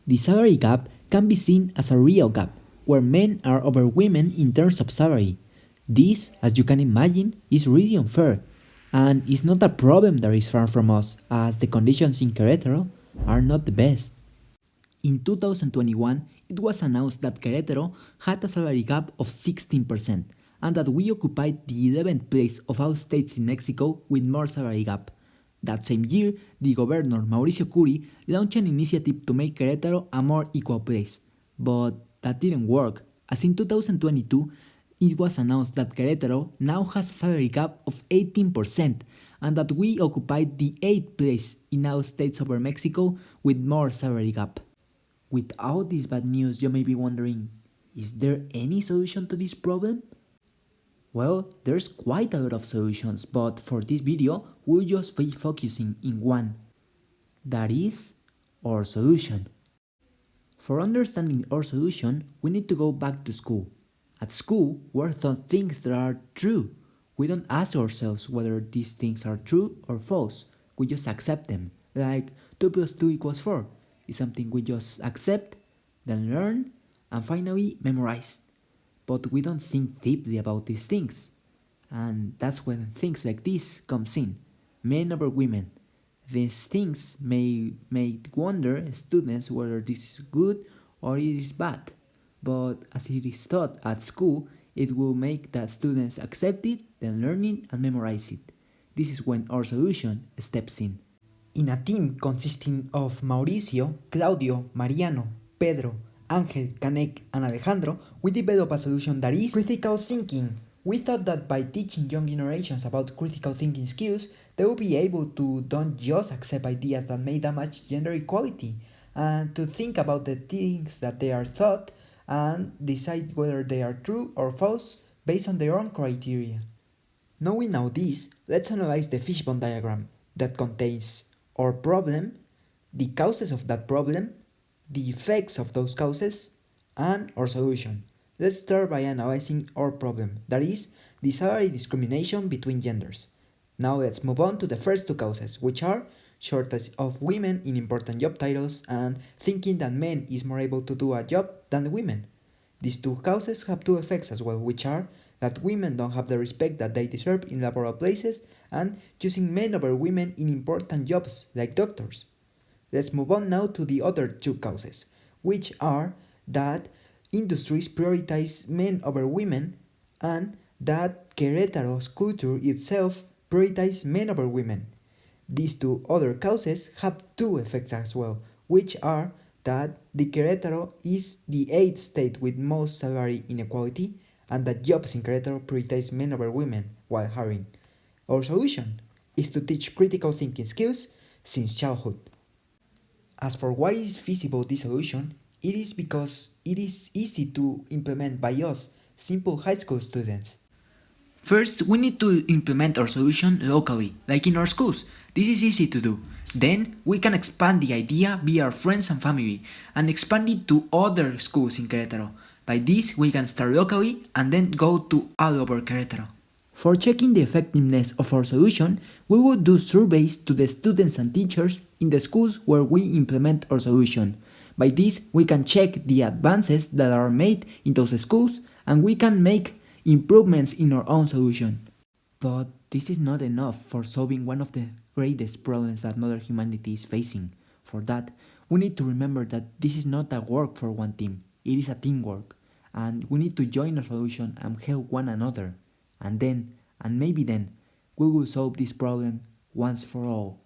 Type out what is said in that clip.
The salary gap can be seen as a real gap, where men are over women in terms of salary. This, as you can imagine, is really unfair, and is not a problem that is far from us, as the conditions in Querétaro are not the best. In 2021, it was announced that Querétaro had a salary gap of 16%, and that we occupied the 11th place of all states in Mexico with more salary gap. That same year, the governor Mauricio Curi launched an initiative to make Querétaro a more equal place. But that didn't work, as in 2022, it was announced that Querétaro now has a salary gap of 18%, and that we occupied the 8th place in all states over Mexico with more salary gap. With all this bad news, you may be wondering, is there any solution to this problem? Well, there's quite a lot of solutions, but for this video, we'll just be focusing in one. That is, our solution. For understanding our solution, we need to go back to school. At school, we're taught things that are true. We don't ask ourselves whether these things are true or false. We just accept them. Like 2 plus 2 equals 4 is something we just accept, then learn, and finally memorize. But we don't think deeply about these things. And that's when things like this comes in. Men over women. These things may make wonder students whether this is good or it is bad. But as it is taught at school, it will make that students accept it, then learn it and memorize it. This is when our solution steps in. In a team consisting of Mauricio, Claudio, Mariano, Pedro, Angel, Canek, and Alejandro, we developed a solution that is critical thinking. We thought that by teaching young generations about critical thinking skills, they will be able to don't just accept ideas that may damage gender equality, and to think about the things that they are taught and decide whether they are true or false based on their own criteria. Knowing now this, let's analyze the fishbone diagram that contains our problem, the causes of that problem, the effects of those causes, and our solution. Let's start by analyzing our problem, that is, the salary discrimination between genders. Now let's move on to the first two causes, which are shortage of women in important job titles and thinking that men is more able to do a job than women. These two causes have two effects as well, which are that women don't have the respect that they deserve in laboral places and choosing men over women in important jobs like doctors. Let's move on now to the other two causes, which are that industries prioritize men over women and that Querétaro's culture itself prioritizes men over women. These two other causes have two effects as well, which are that the Querétaro is the 8th state with most salary inequality and that jobs in Querétaro prioritize men over women while hiring. Our solution is to teach critical thinking skills since childhood. As for why is feasible this solution, it is because it is easy to implement by us, simple high school students. First, we need to implement our solution locally, like in our schools. This is easy to do. Then, we can expand the idea via our friends and family, and expand it to other schools in Querétaro. By this, we can start locally and then go to all over Querétaro. For checking the effectiveness of our solution, we will do surveys to the students and teachers in the schools where we implement our solution. By this, we can check the advances that are made in those schools and we can make improvements in our own solution. But this is not enough for solving one of the greatest problems that modern humanity is facing. For that, we need to remember that this is not a work for one team, it is a teamwork, and we need to join our solution and help one another. And then, and maybe then, we will solve this problem once for all.